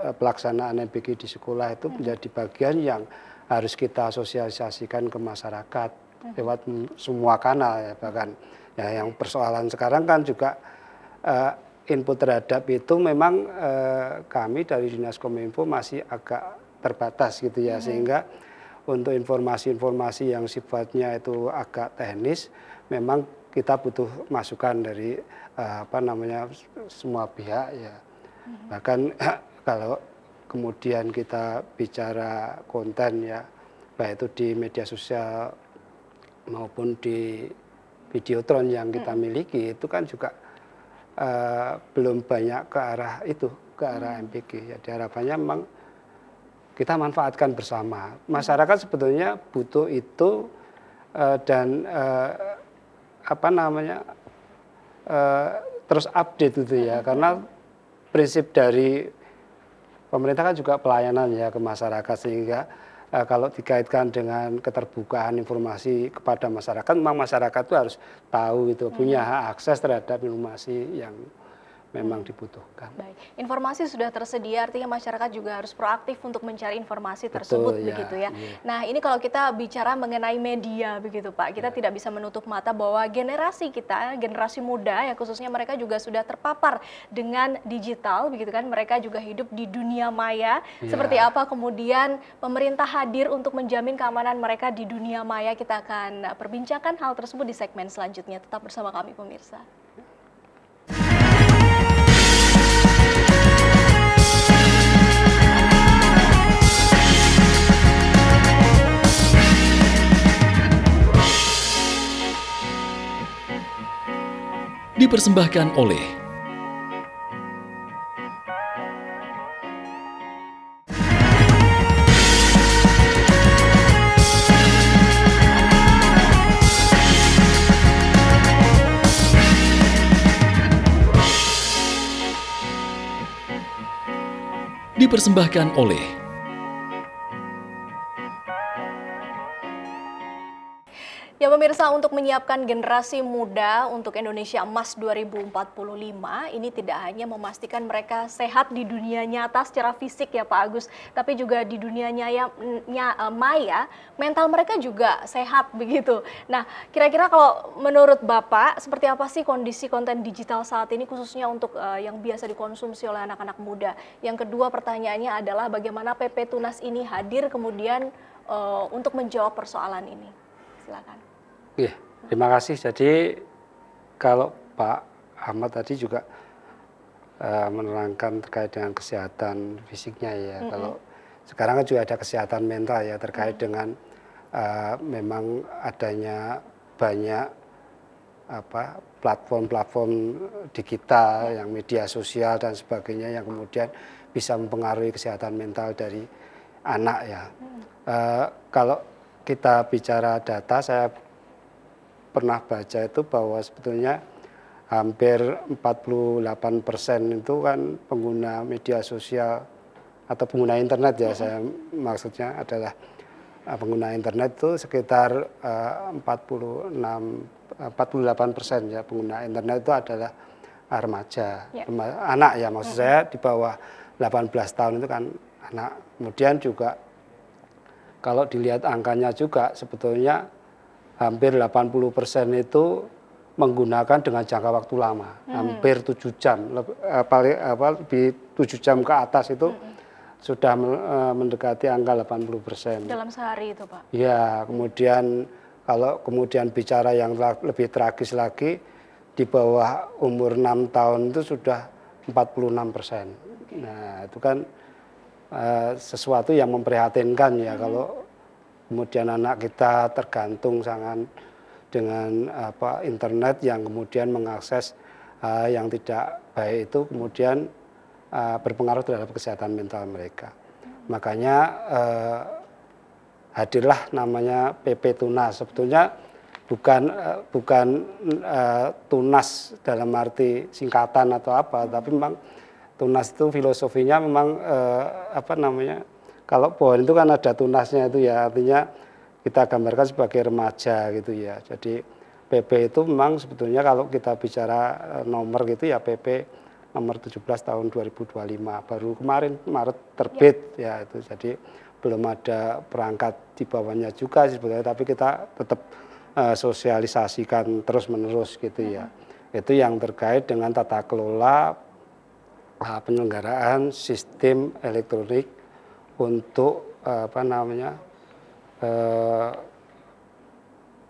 C: pelaksanaan MBG di sekolah itu menjadi bagian yang harus kita sosialisasikan ke masyarakat lewat semua kanal ya. Bahkan ya yang persoalan sekarang kan juga input terhadap itu memang kami dari Dinas Kominfo masih agak terbatas gitu ya, sehingga untuk informasi-informasi yang sifatnya itu agak teknis memang kita butuh masukan dari semua pihak ya. Bahkan kalau kemudian kita bicara konten ya, baik itu di media sosial maupun di Videotron yang kita miliki, itu kan juga belum banyak ke arah itu, ke arah MBG. Jadi harapannya memang kita manfaatkan bersama. Masyarakat sebetulnya butuh itu dan terus update itu ya, karena prinsip dari pemerintah kan juga pelayanan ya ke masyarakat, sehingga kalau dikaitkan dengan keterbukaan informasi kepada masyarakat, memang masyarakat itu harus tahu itu, punya hak akses terhadap informasi yang memang dibutuhkan.
B: Baik, informasi sudah tersedia, artinya masyarakat juga harus proaktif untuk mencari informasi tersebut. Betul, begitu ya. Nah, ini kalau kita bicara mengenai media begitu Pak, kita tidak bisa menutup mata bahwa generasi kita, generasi muda ya khususnya, mereka juga sudah terpapar dengan digital begitu kan, mereka juga hidup di dunia maya. Seperti apa kemudian pemerintah hadir untuk menjamin keamanan mereka di dunia maya, kita akan perbincangkan hal tersebut di segmen selanjutnya. Tetap bersama kami pemirsa.
A: Dipersembahkan oleh
B: Ya pemirsa, Pemirsa, untuk menyiapkan generasi muda untuk Indonesia Emas 2045, ini tidak hanya memastikan mereka sehat di dunia nyata secara fisik ya Pak Agus, tapi juga di dunia maya, mental mereka juga sehat begitu. Nah, kira-kira kalau menurut Bapak, seperti apa sih kondisi konten digital saat ini khususnya untuk yang biasa dikonsumsi oleh anak-anak muda? Yang kedua pertanyaannya adalah bagaimana PP Tunas ini hadir kemudian untuk menjawab persoalan ini? Silakan.
C: Iya, terima kasih. Jadi kalau Pak Ahmad tadi juga menerangkan terkait dengan kesehatan fisiknya ya. Kalau sekarang kan juga ada kesehatan mental ya terkait dengan memang adanya banyak platform-platform digital yang media sosial dan sebagainya yang kemudian bisa mempengaruhi kesehatan mental dari anak ya. Kalau kita bicara data, saya pernah baca itu bahwa sebetulnya hampir 48% itu kan pengguna media sosial atau pengguna internet ya, saya maksudnya adalah pengguna internet itu sekitar 48% ya pengguna internet itu adalah remaja, anak ya, maksud saya di bawah 18 tahun itu kan anak. Kemudian juga kalau dilihat angkanya juga sebetulnya hampir 80% itu menggunakan dengan jangka waktu lama, hampir 7 jam, lebih 7 jam ke atas itu sudah mendekati angka 80%.
B: Dalam sehari itu Pak?
C: Ya, kemudian kalau kemudian bicara yang lebih tragis lagi, di bawah umur 6 tahun itu sudah 46%. Nah, itu kan sesuatu yang memprihatinkan ya kalau kemudian anak kita tergantung sangat dengan internet yang kemudian mengakses yang tidak baik itu kemudian berpengaruh terhadap kesehatan mental mereka. Makanya hadirlah namanya PP Tunas. Sebetulnya bukan tunas dalam arti singkatan atau apa, tapi memang tunas itu filosofinya memang kalau pohon itu kan ada tunasnya itu ya, artinya kita gambarkan sebagai remaja gitu ya. Jadi PP itu memang sebetulnya kalau kita bicara nomor gitu ya, PP nomor 17 tahun 2025 baru kemarin Maret terbit ya itu. Jadi belum ada perangkat di bawahnya juga sebetulnya, tapi kita tetap sosialisasikan terus-menerus gitu ya. Itu yang terkait dengan tata kelola penyelenggaraan sistem elektronik untuk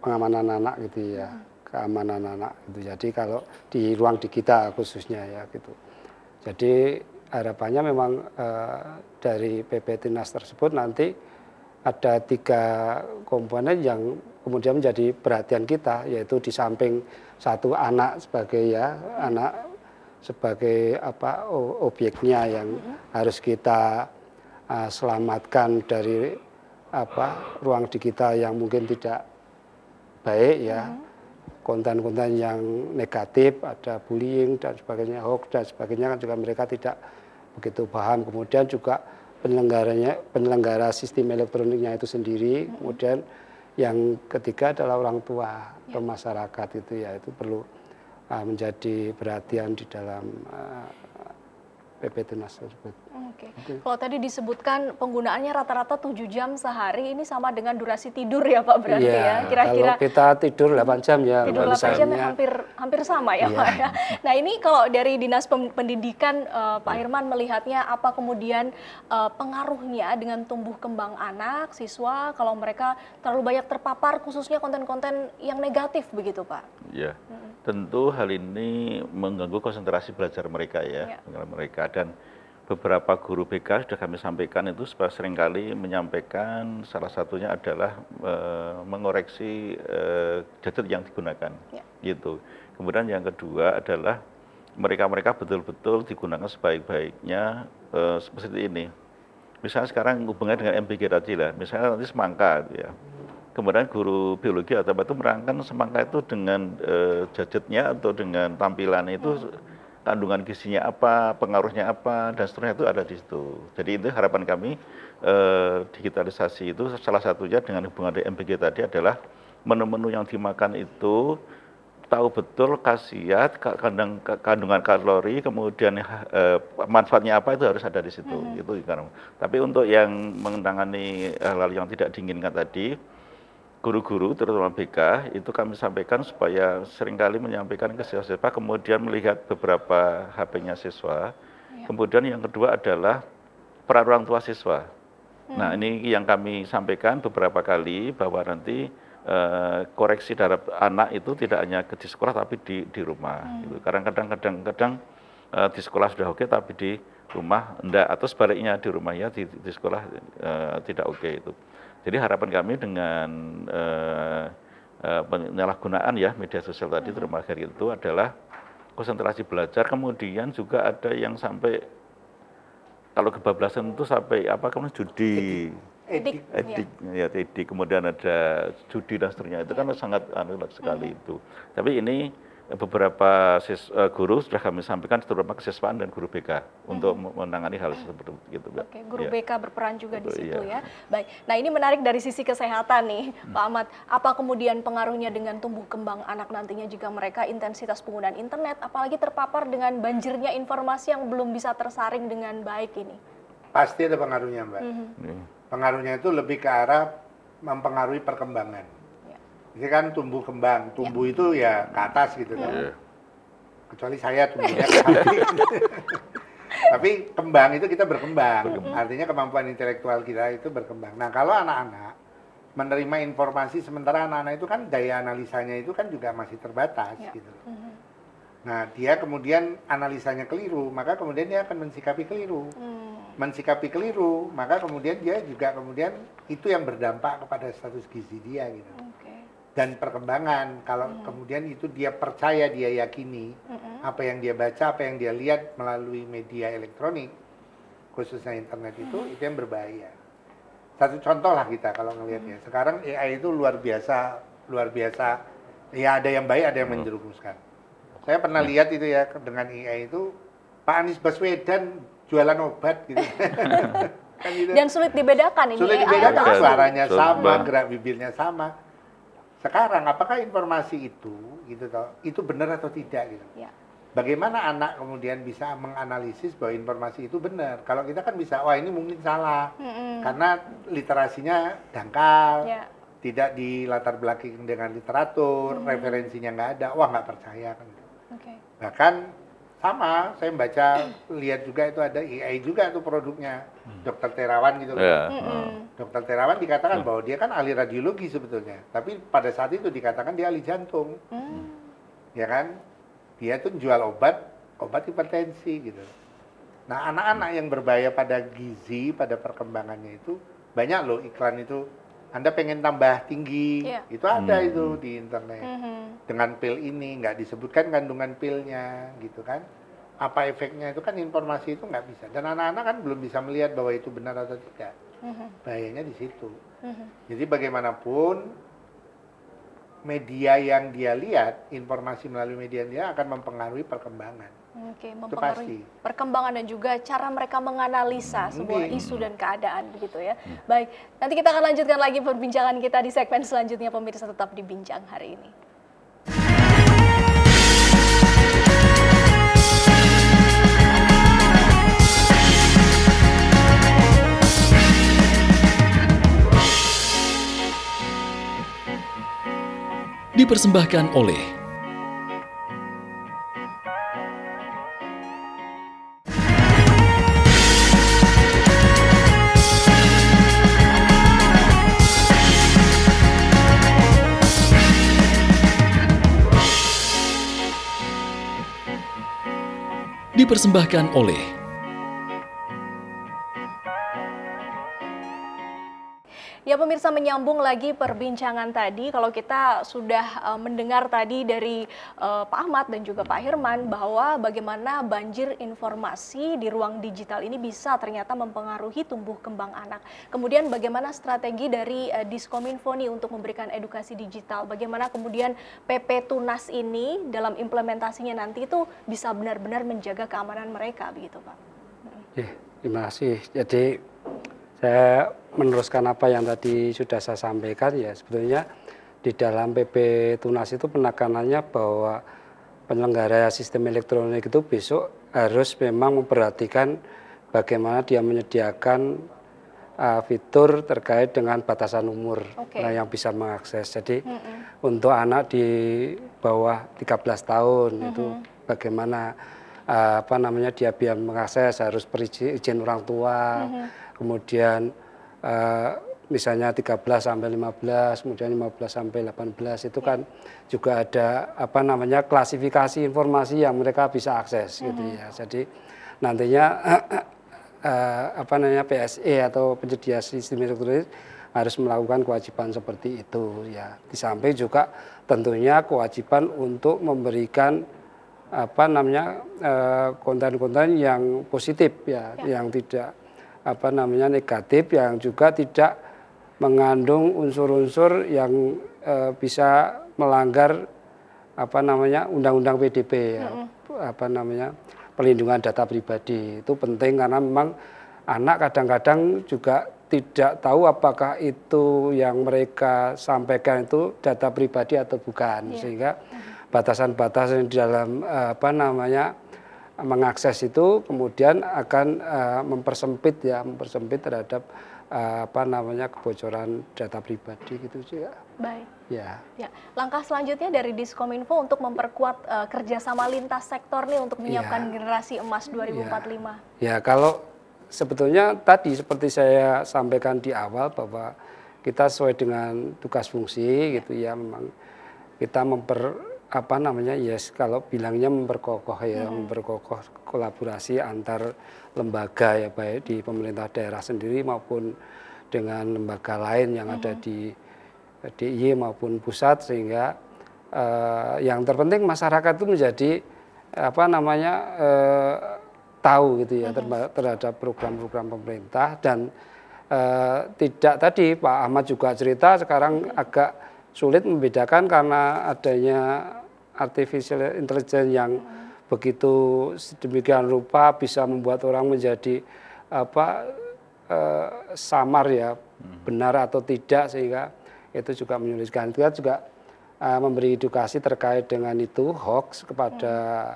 C: pengamanan anak gitu ya, keamanan anak gitu. Jadi kalau di ruang digital khususnya ya gitu. Jadi harapannya memang dari PP Tunas tersebut nanti ada 3 komponen yang kemudian menjadi perhatian kita, yaitu di samping satu anak sebagai anak sebagai objeknya yang harus kita selamatkan dari ruang digital yang mungkin tidak baik ya, konten-konten yang negatif, ada bullying dan sebagainya, hoax dan sebagainya kan juga mereka tidak begitu paham. Kemudian juga penyelenggara sistem elektroniknya itu sendiri. Kemudian yang ketiga adalah orang tua atau masyarakat itu ya, itu perlu menjadi perhatian di dalam PP Tunas tersebut.
B: Oke. Kalau tadi disebutkan penggunaannya rata-rata 7 jam sehari, ini sama dengan durasi tidur ya Pak berarti ya? Kira-kira
C: kalau kita tidur 8 jam ya.
B: Tidur 8 jam ya hampir sama ya Pak ya. Nah ini kalau dari Dinas Pendidikan Pak Hirman melihatnya apa kemudian pengaruhnya dengan tumbuh kembang anak, siswa kalau mereka terlalu banyak terpapar khususnya konten-konten yang negatif begitu Pak?
D: Ya, tentu hal ini mengganggu konsentrasi belajar mereka ya. Dan beberapa guru BK sudah kami sampaikan itu seringkali menyampaikan salah satunya adalah mengoreksi gadget yang digunakan, gitu. Kemudian yang kedua adalah mereka betul-betul digunakan sebaik-baiknya seperti ini. Misalnya sekarang hubungannya dengan MBG tadi lah, misalnya nanti semangka, gitu ya. Kemudian guru biologi atau apa itu merangkan semangka itu dengan gadgetnya atau dengan tampilan itu. Kandungan gizinya apa, pengaruhnya apa, dan seterusnya itu ada di situ. Jadi itu harapan kami digitalisasi itu salah satunya dengan hubungan dengan MBG tadi adalah menu-menu yang dimakan itu tahu betul khasiat, kandungan kalori, kemudian manfaatnya apa itu harus ada di situ. Itu karena. Tapi untuk yang menangani hal-hal yang tidak diinginkan tadi, guru-guru terutama BK itu kami sampaikan supaya seringkali menyampaikan ke siswa-siswa, kemudian melihat beberapa HP-nya siswa. Kemudian yang kedua adalah peran orang tua siswa. Nah, ini yang kami sampaikan beberapa kali bahwa nanti koreksi terhadap anak itu tidak hanya di sekolah tapi di rumah. Gitu. Kadang-kadang di sekolah sudah oke tapi di rumah enggak, atau sebaliknya di rumah ya di sekolah tidak oke itu. Jadi harapan kami dengan penyalahgunaan ya media sosial tadi terutama hari itu adalah konsentrasi belajar, kemudian juga ada yang sampai kalau kebablasan itu sampai apa kemudian judi. Edik, kemudian ada judi dan seterusnya, itu kan sangat aneh sekali itu. Tapi ini beberapa guru sudah kami sampaikan terutama kesiswaan dan guru BK untuk menangani hal seperti itu.
B: Oke, guru BK berperan juga di situ ya. Baik, nah ini menarik dari sisi kesehatan nih Pak Ahmad. Apa kemudian pengaruhnya dengan tumbuh kembang anak nantinya jika mereka intensitas penggunaan internet, apalagi terpapar dengan banjirnya informasi yang belum bisa tersaring dengan baik ini?
E: Pasti ada pengaruhnya, Mbak. Pengaruhnya itu lebih ke arah mempengaruhi perkembangan. Jadi kan tumbuh kembang, tumbuh itu ya ke atas gitu kan. Kecuali saya tumbuhnya ke hati. Tapi kembang itu kita berkembang. Artinya kemampuan intelektual kita itu berkembang. Nah, kalau anak-anak menerima informasi, sementara anak-anak itu kan daya analisanya itu kan juga masih terbatas gitu. Nah, dia kemudian analisanya keliru, maka kemudian dia akan mensikapi keliru. Mensikapi keliru, maka kemudian dia juga kemudian itu yang berdampak kepada status gizi dia gitu. Dan perkembangan, kalau kemudian itu dia percaya, dia yakini apa yang dia baca, apa yang dia lihat melalui media elektronik, khususnya internet itu yang berbahaya. Satu contoh lah kita kalau ngelihatnya, sekarang AI itu luar biasa, ya ada yang baik, ada yang menjerumuskan. Saya pernah lihat itu ya, dengan AI itu, Pak Anies Baswedan jualan obat gitu. Kan gitu.
B: Dan sulit dibedakan ini.
E: Sulit dibedakan, suaranya sama, gerak bibirnya sama. Sekarang apakah informasi itu gitu toh, itu benar atau tidak gitu. Bagaimana anak kemudian bisa menganalisis bahwa informasi itu benar? Kalau kita kan bisa, wah ini mungkin salah. Karena literasinya dangkal. Tidak dilatar belakangi dengan literatur, referensinya nggak ada, wah nggak percaya kan. Bahkan sama, saya baca, lihat juga itu ada AI juga tuh produknya, Dokter Terawan gitu. Dokter Terawan dikatakan bahwa dia kan ahli radiologi sebetulnya, tapi pada saat itu dikatakan dia ahli jantung, ya kan? Dia tuh jual obat hipertensi gitu. Nah, anak-anak yang berbahaya pada gizi, pada perkembangannya itu banyak loh iklan itu. Anda pengen tambah tinggi, itu ada itu di internet. Dengan pil ini, nggak disebutkan kandungan pilnya, gitu kan. Apa efeknya itu kan informasi itu nggak bisa. Dan anak-anak kan belum bisa melihat bahwa itu benar atau tidak. Bahayanya di situ. Jadi bagaimanapun, media yang dia lihat, informasi melalui media dia akan mempengaruhi perkembangan.
B: Mempengaruhi perkembangan dan juga cara mereka menganalisa sebuah isu dan keadaan begitu ya. Baik, nanti kita akan lanjutkan lagi perbincangan kita di segmen selanjutnya, pemirsa tetap di Bincang hari ini.
A: Dipersembahkan oleh
B: Ya pemirsa, menyambung lagi perbincangan tadi, kalau kita sudah mendengar tadi dari Pak Ahmad dan juga Pak Hirman bahwa bagaimana banjir informasi di ruang digital ini bisa ternyata mempengaruhi tumbuh kembang anak. Kemudian bagaimana strategi dari Diskominfo nih untuk memberikan edukasi digital, bagaimana kemudian PP Tunas ini dalam implementasinya nanti itu bisa benar-benar menjaga keamanan mereka begitu Pak.
C: Terima kasih. Jadi saya meneruskan apa yang tadi sudah saya sampaikan ya, sebetulnya di dalam PP Tunas itu penekanannya bahwa penyelenggara sistem elektronik itu besok harus memang memperhatikan bagaimana dia menyediakan fitur terkait dengan batasan umur yang bisa mengakses. Jadi untuk anak di bawah 13 tahun itu bagaimana dia bisa mengakses, harus izin orang tua, kemudian misalnya 13 sampai 15, kemudian 15 sampai 18 itu kan juga ada klasifikasi informasi yang mereka bisa akses gitu ya. Jadi nantinya PSE atau penyedia sistem elektronik harus melakukan kewajiban seperti itu ya. Di samping juga tentunya kewajiban untuk memberikan konten-konten yang positif ya, yang tidak negatif, yang juga tidak mengandung unsur-unsur yang bisa melanggar undang-undang PDP ya, perlindungan data pribadi. Itu penting karena memang anak kadang-kadang juga tidak tahu apakah itu yang mereka sampaikan itu data pribadi atau bukan, sehingga batasan-batasan di dalam mengakses itu kemudian akan mempersempit terhadap kebocoran data pribadi gitu sih ya.
B: Baik.
C: Ya.
B: Langkah selanjutnya dari Diskominfo untuk memperkuat kerjasama lintas sektor nih untuk menyiapkan generasi emas 2045.
C: Ya, kalau sebetulnya tadi seperti saya sampaikan di awal bahwa kita sesuai dengan tugas fungsi gitu ya, memang kita kalau bilangnya memperkokoh ya, memperkokoh kolaborasi antar lembaga ya, baik di pemerintah daerah sendiri maupun dengan lembaga lain yang ada di DIY maupun pusat, sehingga yang terpenting masyarakat itu menjadi tahu gitu ya terhadap program-program pemerintah. Dan tidak, tadi Pak Ahmad juga cerita sekarang agak sulit membedakan karena adanya artificial intelligence yang begitu sedemikian rupa bisa membuat orang menjadi samar ya, benar atau tidak, sehingga itu juga menyulitkan. Kita juga memberi edukasi terkait dengan itu, hoax, kepada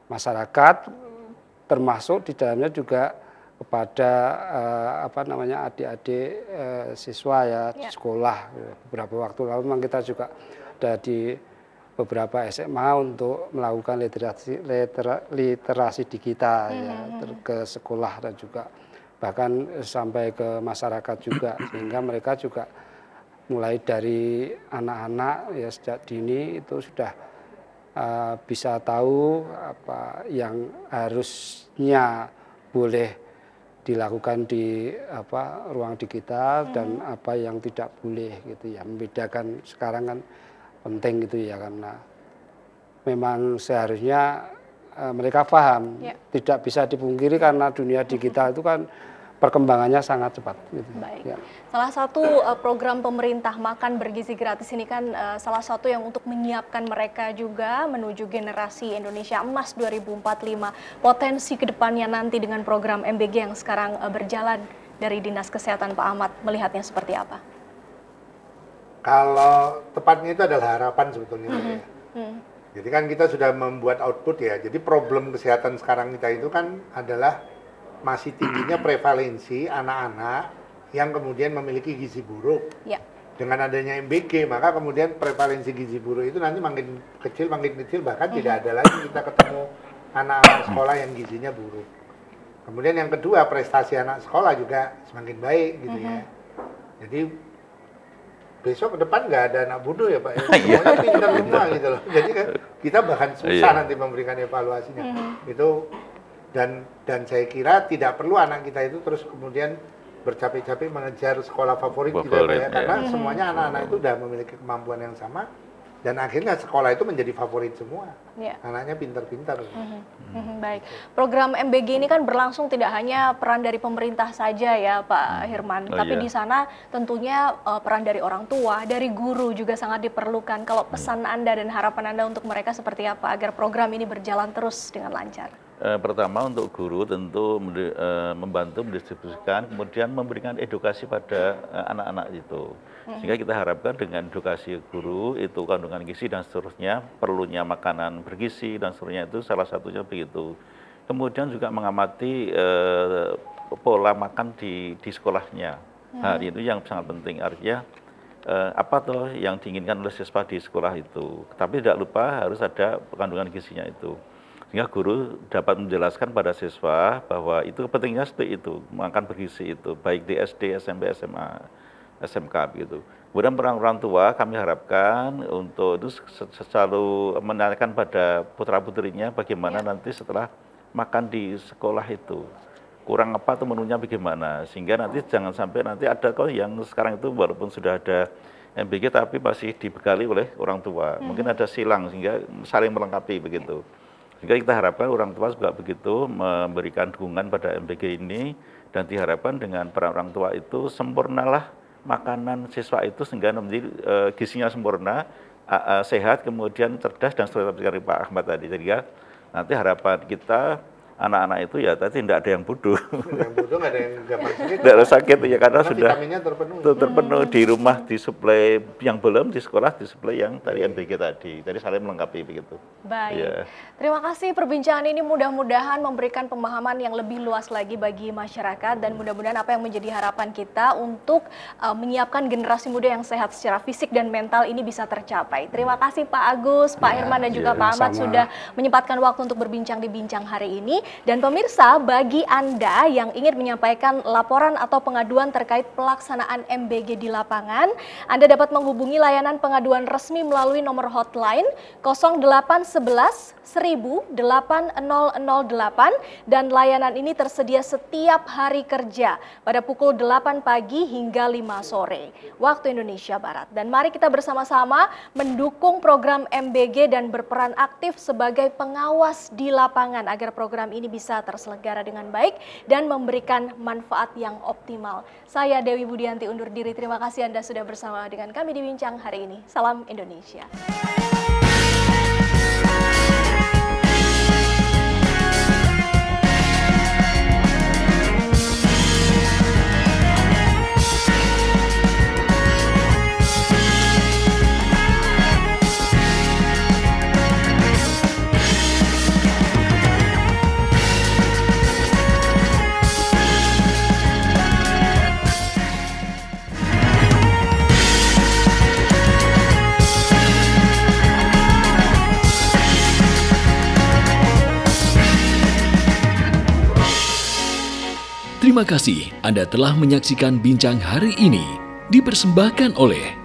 C: masyarakat, termasuk di dalamnya juga kepada adik-adik siswa ya, di sekolah. Beberapa waktu lalu memang kita juga ada di beberapa SMA untuk melakukan literasi digital ya, ke sekolah dan juga bahkan sampai ke masyarakat juga, sehingga mereka juga mulai dari anak-anak ya sejak dini itu sudah bisa tahu apa yang harusnya boleh dilakukan di ruang digital dan apa yang tidak boleh gitu ya. Membedakan sekarang kan penting gitu ya, karena memang seharusnya mereka paham, tidak bisa dipungkiri karena dunia digital itu kan perkembangannya sangat cepat. Gitu.
B: Baik. Ya. Salah satu program pemerintah makan bergizi gratis ini kan salah satu yang untuk menyiapkan mereka juga menuju generasi Indonesia Emas 2045. Potensi kedepannya nanti dengan program MBG yang sekarang berjalan dari Dinas Kesehatan Pak Ahmad, melihatnya seperti apa?
E: Kalau tepatnya itu adalah harapan sebetulnya. Jadi kan kita sudah membuat output ya. Jadi problem kesehatan sekarang kita itu kan adalah masih tingginya prevalensi anak-anak yang kemudian memiliki gizi buruk. Ya. Dengan adanya MBG, maka kemudian prevalensi gizi buruk itu nanti makin kecil, bahkan tidak ada lagi kita ketemu anak-anak sekolah yang gizinya buruk. Kemudian yang kedua, prestasi anak sekolah juga semakin baik gitu ya. Jadi besok ke depan nggak ada anak bodoh ya Pak ya, semuanya pintar semua gitu loh. Jadi kan kita bahkan susah nanti memberikan evaluasinya. Itu dan saya kira tidak perlu anak kita itu terus kemudian bercapek-capek mengejar sekolah favorit tidak Pak ya, karena semuanya anak-anak itu sudah memiliki kemampuan yang sama dan akhirnya sekolah itu menjadi favorit semua. Anaknya pintar-pintar.
B: Baik. Program MBG ini kan berlangsung tidak hanya peran dari pemerintah saja ya Pak Hirman, tapi di sana tentunya peran dari orang tua, dari guru juga sangat diperlukan. Kalau pesan Anda dan harapan Anda untuk mereka seperti apa agar program ini berjalan terus dengan lancar?
D: Pertama untuk guru tentu membantu mendistribusikan, kemudian memberikan edukasi pada anak-anak itu. Sehingga kita harapkan dengan edukasi guru itu kandungan gizi dan seterusnya, perlunya makanan bergizi dan seterusnya itu salah satunya begitu. Kemudian juga mengamati pola makan di sekolahnya. Nah, itu yang sangat penting, artinya apa toh yang diinginkan oleh siswa di sekolah itu. Tapi tidak lupa harus ada kandungan gizinya itu. Sehingga guru dapat menjelaskan pada siswa bahwa itu pentingnya seperti itu, makan bergizi itu, baik di SD, SMP, SMA, SMK begitu. Kemudian orang tua kami harapkan untuk itu selalu menanyakan pada putra-putrinya bagaimana nanti setelah makan di sekolah itu. Kurang apa tuh menunya bagaimana, sehingga nanti jangan sampai nanti ada kok yang sekarang itu walaupun sudah ada MBG tapi masih dibekali oleh orang tua. Mungkin ada silang sehingga saling melengkapi begitu. Sehingga kita harapkan orang tua juga begitu memberikan dukungan pada MBG ini dan diharapkan dengan peran orang tua itu sempurnalah makanan siswa itu sehingga menjadi gizinya sempurna, sehat, kemudian cerdas dan seperti Pak Ahmad tadi. Jadi nanti harapan kita anak-anak itu ya tadi tidak ada yang bodoh.
E: Yang bodoh nggak ada yang gampang sakit.
D: Tidak ada sakit ya karena sudah
E: vitaminnya
D: terpenuh di rumah disuplai yang belum, di sekolah disuplai yang dari MBG tadi. Jadi saling melengkapi begitu.
B: Baik.
D: Ya.
B: Terima kasih perbincangan ini mudah-mudahan memberikan pemahaman yang lebih luas lagi bagi masyarakat dan mudah-mudahan apa yang menjadi harapan kita untuk menyiapkan generasi muda yang sehat secara fisik dan mental ini bisa tercapai. Terima kasih Pak Agus, Pak Herman dan juga Pak Ahmad sudah menyempatkan waktu untuk berbincang di Bincang hari ini. Dan pemirsa, bagi Anda yang ingin menyampaikan laporan atau pengaduan terkait pelaksanaan MBG di lapangan, Anda dapat menghubungi layanan pengaduan resmi melalui nomor hotline 0811 1000 8008 dan layanan ini tersedia setiap hari kerja pada pukul 8 pagi hingga 5 sore waktu Indonesia Barat. Dan mari kita bersama-sama mendukung program MBG dan berperan aktif sebagai pengawas di lapangan agar program ini bisa terselenggara dengan baik dan memberikan manfaat yang optimal. Saya Dewi Budianti undur diri. Terima kasih Anda sudah bersama dengan kami di Bincang hari ini. Salam Indonesia.
A: Terima kasih Anda telah menyaksikan Bincang hari ini, dipersembahkan oleh